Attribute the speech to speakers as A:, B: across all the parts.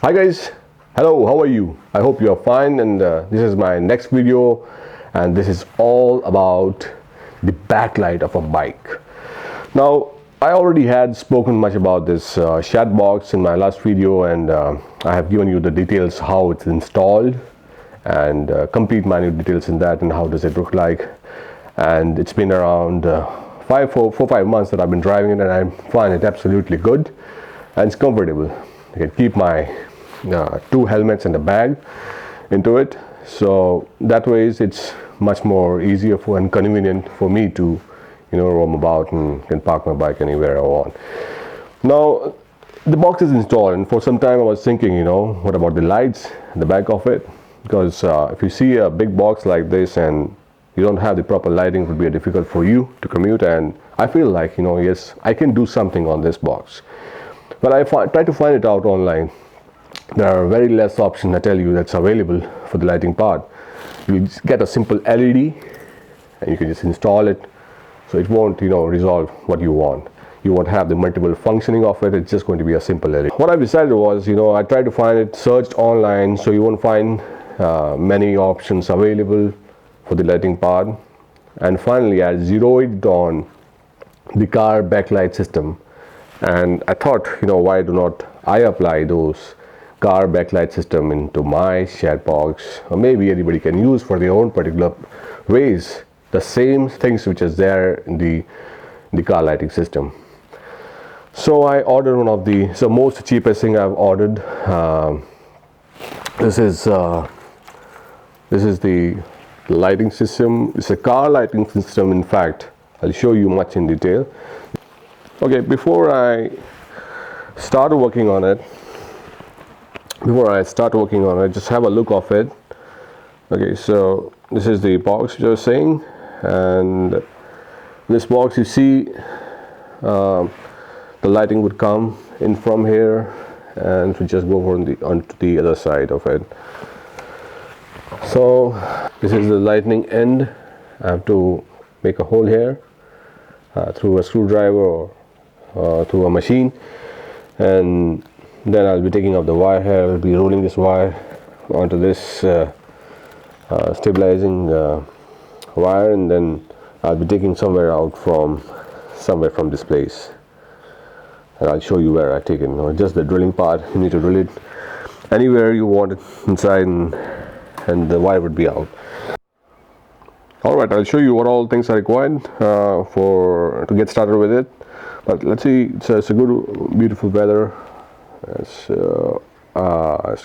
A: Hi guys, hello, how are you? I hope you are fine, and this is my next video, and this is all about the backlight of a bike. Now, I already had spoken much about this shat box in my last video, and I have given you the details how it's installed and complete minute details in that and how does it look like. And it's been around 5 months that I've been driving it, and I find it absolutely good and it's comfortable. I can keep my 2 helmets and a bag into it, so that way it's much more easier and convenient for me to roam about and can park my bike anywhere I want. Now the box is installed, and for some time I was thinking, what about the lights in the back of it? Because if you see a big box like this and you don't have the proper lighting, it would be difficult for you to commute. And I feel like, yes, I can do something on this box. But I try to find it out online. There are very less options, I tell you, that's available for the lighting part. You just get a simple LED and you can just install it, so it won't resolve what you want. You won't have the multiple functioning of it. It's just going to be a simple LED. What I decided was, I tried to find it, searched online, so you won't find many options available for the lighting part. And finally I zeroed on the car backlight system, and I thought, why do not I apply those car backlight system into my shat box, or maybe anybody can use for their own particular ways the same things which is there in the car lighting system. So I ordered one of the most cheapest thing I've ordered. This is the lighting system. It's a car lighting system. In fact, I'll show you much in detail. Okay, before I start working on it, just have a look of it. Okay, so this is the box which I was saying, and this box, you see, the lighting would come in from here and to just go onto the other side of it. So this is the lightning end. I have to make a hole here through a screwdriver or through a machine, and then I'll be taking up the wire here. I'll be rolling this wire onto this stabilizing wire, and then I'll be taking somewhere from this place, and I'll show you where I take it. Just the drilling part, you need to drill it anywhere you want it inside, and the wire would be out. Alright, I'll show you what all things are required to get started with it. But let's see, it's a good, beautiful weather. It's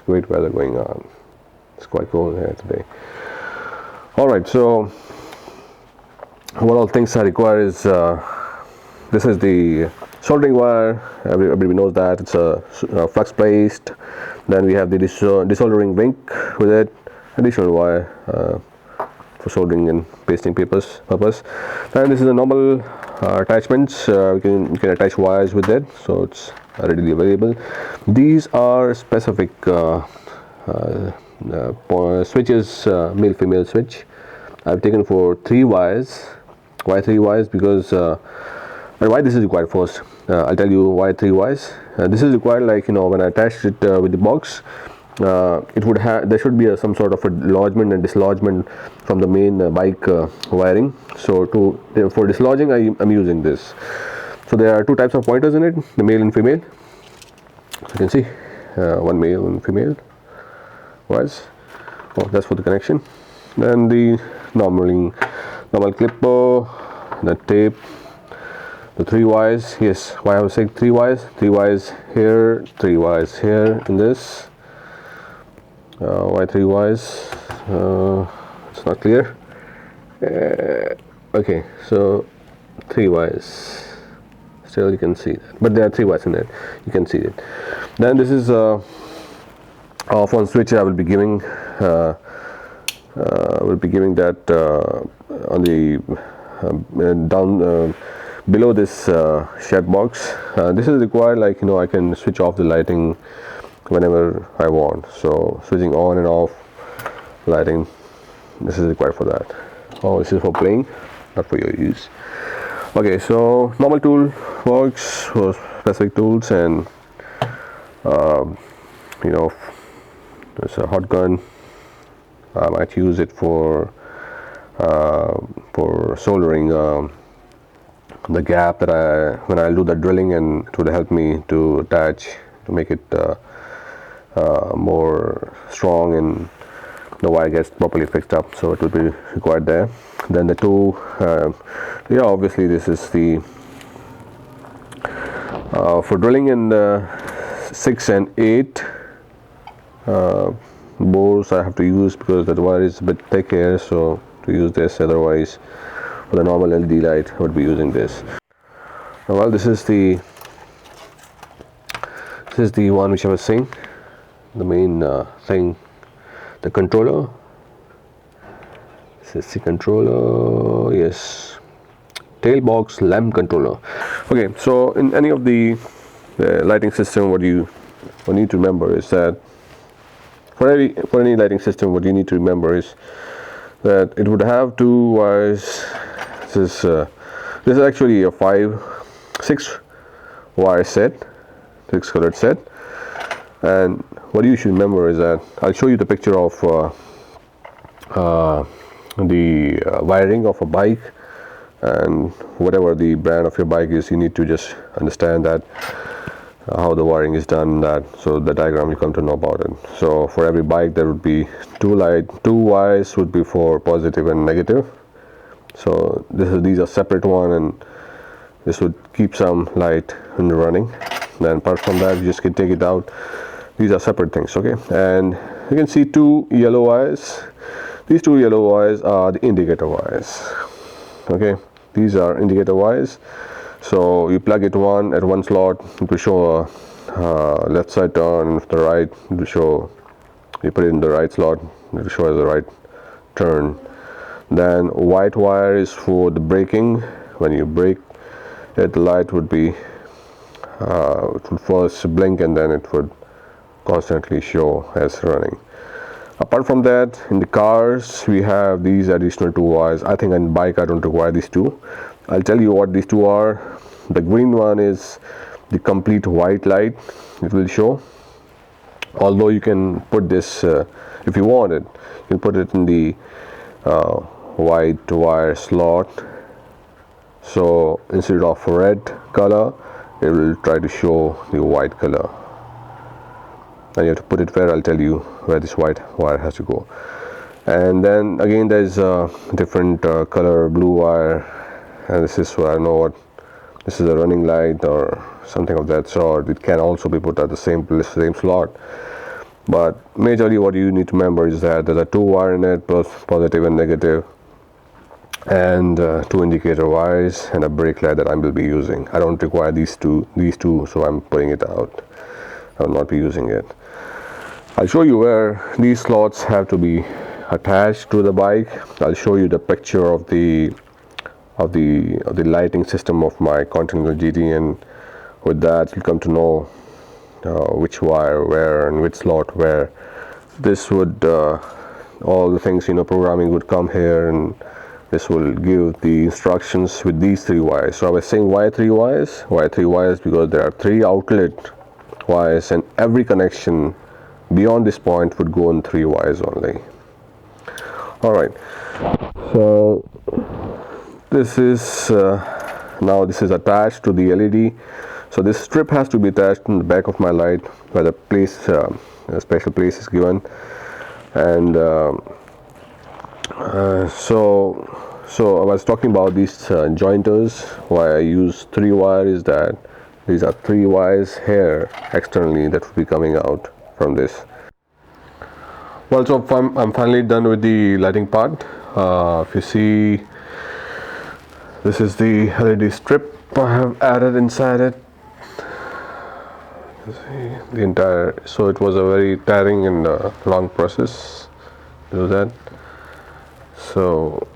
A: great weather going on. It's quite cold here today. Alright, so what all things are required is this is the soldering wire. Everybody knows that. It's a flux placed. Then we have the desoldering ring with it, additional wire for soldering and pasting purpose. And this is a normal attachments. You can attach wires with it, so it's readily available. These are specific switches, male female switch. I've taken for 3 wires. Why 3 wires? Because and why this is required first. I'll tell you why 3 wires. This is required, like when I attached it with the box, it would have, there should be some sort of a lodgement and dislodgement from the main bike wiring. So for dislodging, I'm using this. So there are 2 types of pointers in it, the male and female. So you can see one male and female wires. Oh, that's for the connection. Then the normal clipper, the tape, the 3 wires. Yes, why I was saying 3 wires? 3 wires here, 3 wires here in this. Why 3 wires? It's not clear. Okay, so 3 wires. Still you can see that, but there are 3 wires in it. You can see it. Then this is off on switch. I will be giving that on the down below this shat box. This is required, like I can switch off the lighting whenever I want. So switching on and off lighting, this is required for that. Oh, this is for playing, not for your use. Okay, so normal tool works for specific tools, and you know, it's a hot gun. I might use it for soldering the gap that when I do the drilling, and it would help me to attach, to make it more strong and the wire gets properly fixed up, so it will be required there. Then the two, yeah, obviously this is the for drilling in the 6 and 8 bores I have to use, because that wire is a bit thick here, so to use this. Otherwise for the normal LED light I would be using this. Well, this is the one which I was saying, the main thing, the controller. This is the controller, yes, tail box lamp controller. Okay, so in any of the lighting system, what you need to remember is that for any lighting system, what you need to remember is that it would have two wires. This is actually a 6 wire set, 6 colored set. And what you should remember is that I'll show you the picture of the wiring of a bike, and whatever the brand of your bike is, you need to just understand that how the wiring is done, that so the diagram you come to know about it. So for every bike there would be two wires would be for positive and negative. So these are separate one, and this would keep some light in running. Then apart from that, you just can take it out. These are separate things, okay? And you can see 2 yellow wires. These 2 yellow wires are the indicator wires, okay? These are indicator wires. So you plug it at one slot, it will show a left side turn. The right, it will show, you put it in the right slot, it will show as a right turn. Then white wire is for the braking. When you brake it, the light would be it would first blink, and then it would constantly show as running. Apart from that, in the cars we have these additional 2 wires. I think on bike I don't require these 2. I'll tell you what these 2 are. The green one is the complete white light, it will show. Although you can put this, if you want it, you can put it in the white wire slot. So instead of red color, it will try to show the white color. And you have to put it where, I'll tell you where this white wire has to go. And then again there's a different color blue wire, and this is where I know what this is, a running light or something of that sort. It can also be put at the same slot. But majorly what you need to remember is that there are 2 wires in it, both positive and negative, and 2 indicator wires, and a brake light that I will be using. I don't require these two, so I'm putting it out. I will not be using it. I'll show you where these slots have to be attached to the bike. I'll show you the picture of the lighting system of my Continental GT, and with that you'll come to know which wire where and which slot where. This would all the things, programming would come here, and this will give the instructions with these 3 wires. So I was saying why 3 wires? Why 3 wires? Because there are 3 outlet wires, and every connection beyond this point would go on 3 wires only. Alright, so this is now this is attached to the LED. So this strip has to be attached in the back of my light, where the place, a special place is given. And so I was talking about these jointers. Why I use 3 wires is that these are 3 wires here externally that will be coming out from this. Well, so I'm finally done with the lighting part. If you see, this is the LED strip I have added inside it. See the entire, so it was a very tiring and long process to do that. So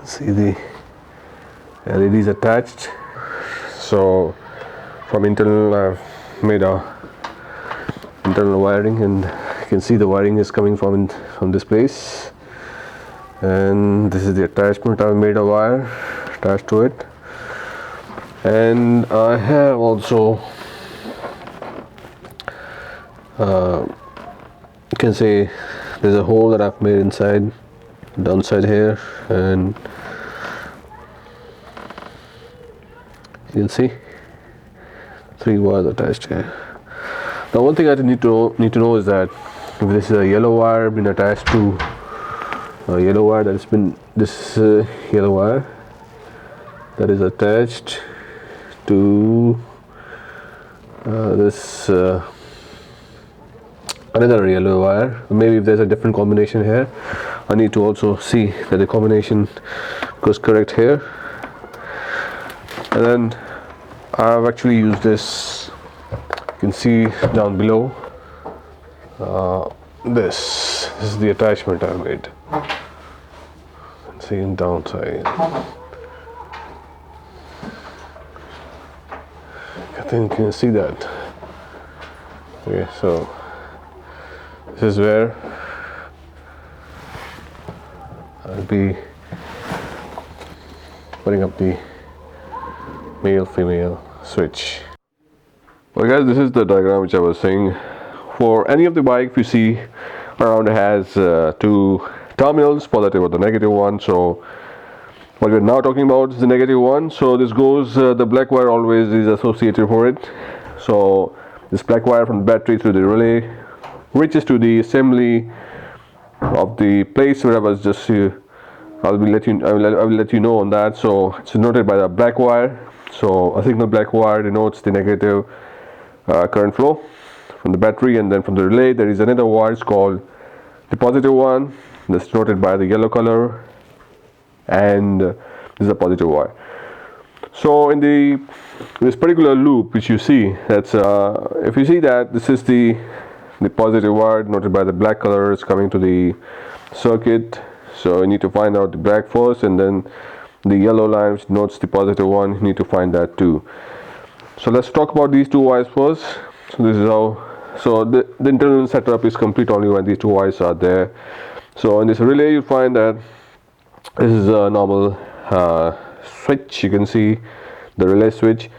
A: see the LEDs attached. So from internal I've made a internal wiring, and you can see the wiring is coming from this place, and this is the attachment. I've made a wire attached to it. And I have also you can say there's a hole that I've made inside downside here, and you can see 3 wires attached here. Now one thing I need to know is that if this is a yellow wire been attached to a yellow wire that has been this yellow wire that is attached to this another yellow wire. Maybe if there's a different combination here, I need to also see that the combination goes correct here. And then I've actually used this, you can see down below, this is the attachment I made. See in downside, I think you can see that. Okay, so this is where I'll be putting up the male female switch. Well guys, this is the diagram which I was saying. For any of the bike you see around, it has 2 terminals, positive or the negative one. So what we're now talking about is the negative one. So this goes, the black wire always is associated for it. So this black wire from the battery through the relay reaches to the assembly of the place where I was just I will let you know on that. So it's noted by the black wire. So a signal black wire denotes the negative current flow from the battery, and then from the relay there is another wire. It's called the positive one. That's denoted by the yellow color, and this is a positive wire. So in this particular loop which you see, that's if you see that this is the positive wire denoted by the black color is coming to the circuit. So you need to find out the black first, and then the yellow line which denotes the positive one, you need to find that too. So let's talk about these 2 wires first. So this is how, so the internal setup is complete only when these 2 wires are there. So in this relay you find that this is a normal switch. You can see the relay switch,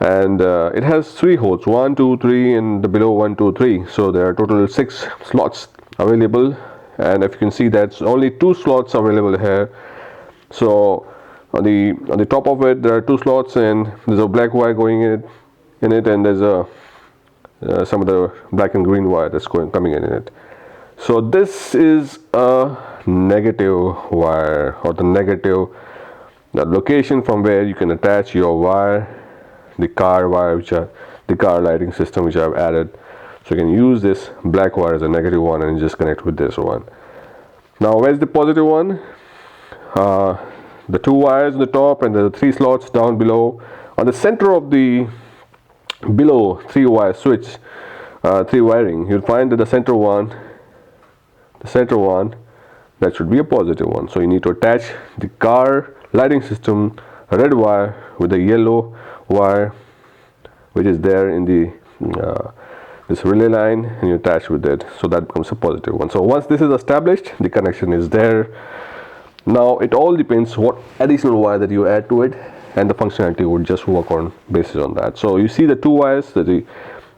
A: and it has 3 holes, 1 2 3, and the below 1 2 3. So there are total 6 slots available, and if you can see that's only 2 slots available here. So on the top of it there are 2 slots, and there's a black wire going in it, and there's a some of the black and green wire that's coming in it. So this is a negative wire, or the negative, the location from where you can attach your wire, the car wire, which are the car lighting system which I've added. So you can use this black wire as a negative one and just connect with this one. Now where's the positive one? The 2 wires on the top, and the 3 slots down below. On the center of the below 3 wire switch, 3 wiring, you'll find that the center one, that should be a positive one. So you need to attach the car lighting system red wire with the yellow wire which is there in the this relay line, and you attach with it, so that becomes a positive one. So once this is established, the connection is there. Now it all depends what additional wire that you add to it, and the functionality would just work on basis on that. So you see the 2 wires,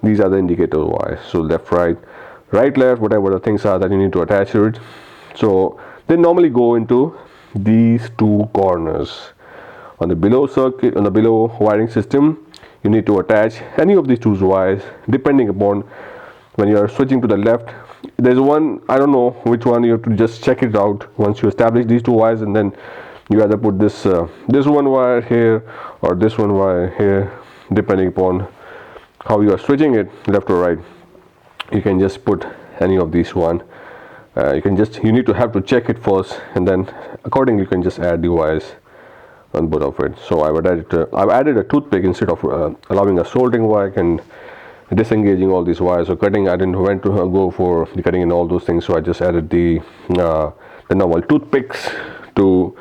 A: these are the indicator wires. So left right, right left, whatever the things are that you need to attach to it. So they normally go into these 2 corners. On the below circuit, on the below wiring system, you need to attach any of these 2 wires depending upon when you are switching to the left. There's one, I don't know which one, you have to just check it out once you establish these 2 wires, and then you either put this this one wire here or this one wire here, depending upon how you are switching it left or right. You can just put any of these one. You need to have to check it first, and then accordingly you can just add the wires on both of it. So I've added a toothpick instead of allowing a soldering wire and disengaging all these wires. So cutting, I didn't want to go for the cutting and all those things, so I just added the normal toothpicks to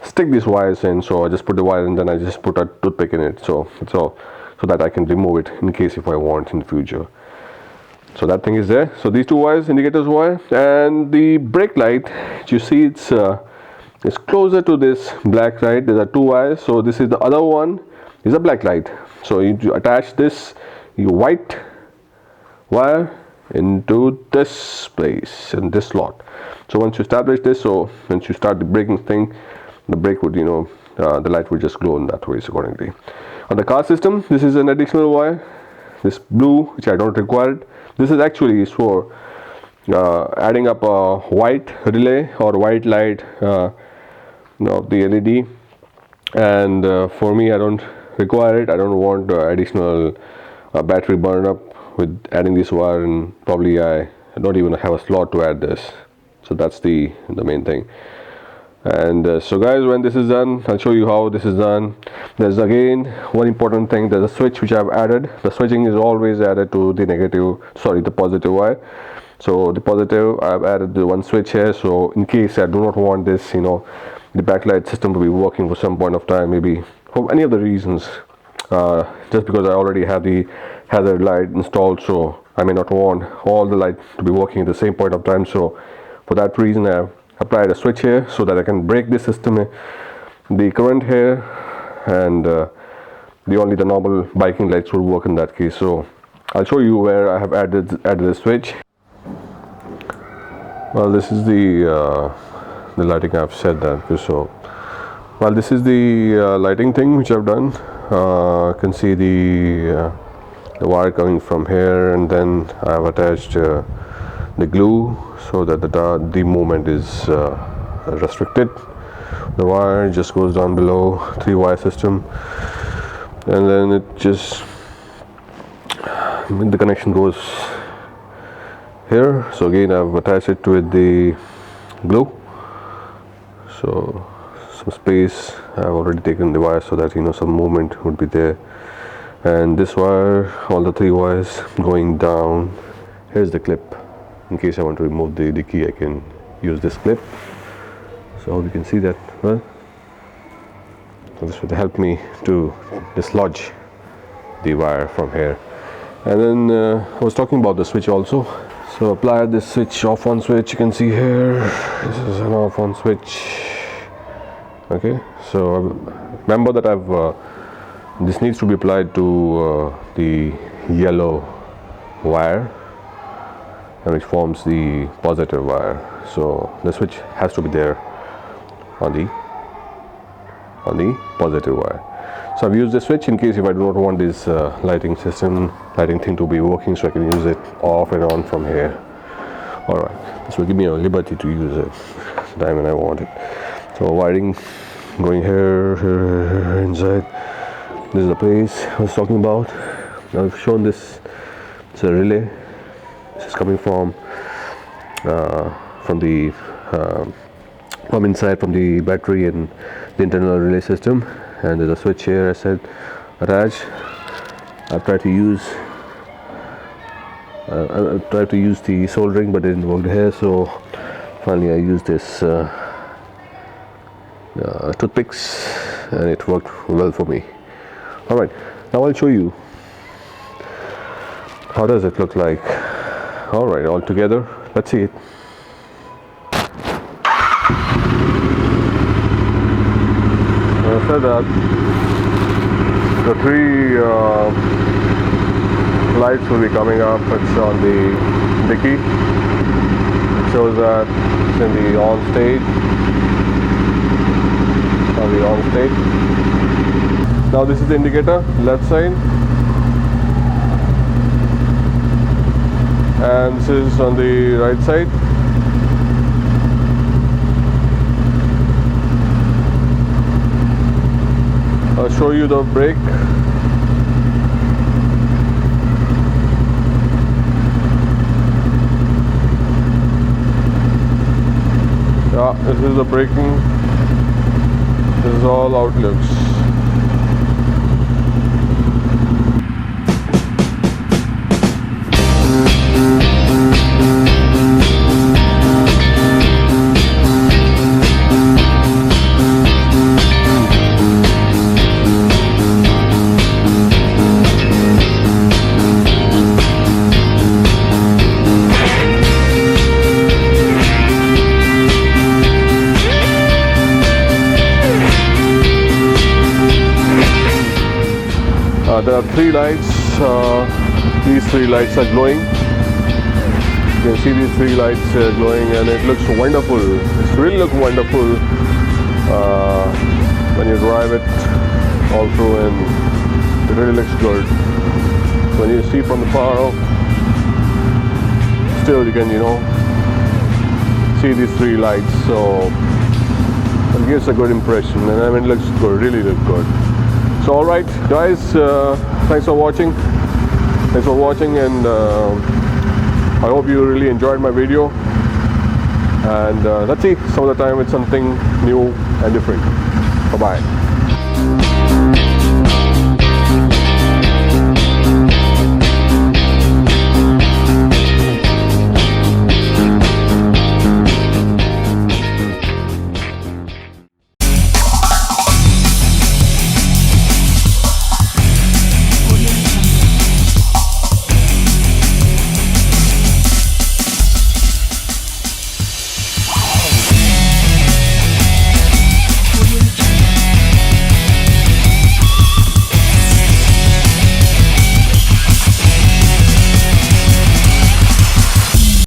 A: stick these wires in. So I just put the wire and then I just put a toothpick in it, so that I can remove it in case if I want in the future. So that thing is there. So these 2 wires, indicators wire, and the brake light, you see it's closer to this black light. There are 2 wires. So this is the other one, is a black light. So you attach this white wire into this place, in this slot. So once you establish this, so once you start the braking thing, the brake would, the light would just glow in that way accordingly. On the car system, this is an additional wire, this blue, which I don't require it. This is actually for adding up a white relay or white light of the LED, and for me, I don't require it. I don't want additional battery burn up with adding this wire, and probably I don't even have a slot to add this. So that's the main thing. And so guys, when this is done, I'll show you how this is done. There's again one important thing. There's a switch which I've added. The switching is always added to the positive wire. So the positive, I've added the one switch here, so in case I do not want this, the backlight system to be working for some point of time, maybe for any of the reasons, just because I already have the hazard light installed, so I may not want all the light to be working at the same point of time. So for that reason, I have applied a switch here so that I can break this system, the current here, and only the normal biking lights will work in that case. So I'll show you where I have added the switch. Well, this is the lighting. I've said that. So, well, this is the lighting thing which I've done. You can see the wire coming from here, and then I've attached the glue so that the movement is restricted. The wire just goes down below, 3-wire system, and then it just the connection goes here. So again, I've attached it with the glue, so some space. I've already taken the wire so that some movement would be there. And this wire, all the 3 wires going down. Here's the clip. In case I want to remove the key, I can use this clip. So you can see that well. So this would help me to dislodge the wire from here. And then I was talking about the switch also. So apply this switch, off on switch. You can see here, this is an off on switch. Okay, so remember that this needs to be applied to the yellow wire, and which forms the positive wire. So the switch has to be there on the positive wire. So I've used the switch in case if I do not want this lighting thing to be working, so I can use it off and on from here. Alright, this will give me a liberty to use it the time when I want it. So wiring going here, inside. This is the place I was talking about. I've shown this. It's a relay. This is coming from inside, from the battery and the internal relay system. And there's a switch here, I said, attached. I've tried to use the soldering, but it didn't work here. So finally, I used this toothpicks, and it worked well for me. All right, now I'll show you how does it look like. All right, all together, let's see it. I said that the 3 lights will be coming up. It's on the dicky. It shows that it's in the on state. Now this is the indicator, left side, and this is on the right side. I'll show you the brake. Yeah, this is the braking. This is all how it looks. three lights. These three lights are glowing. You can see these three lights glowing, and it looks wonderful. It's really look wonderful when you drive it all through, and it really looks good. When you see from the far off, still you can see these three lights, so it gives a good impression, and I mean it looks good, really look good. So alright guys, thanks for watching, and I hope you really enjoyed my video, and let's see some of the time with something new and different. Bye bye.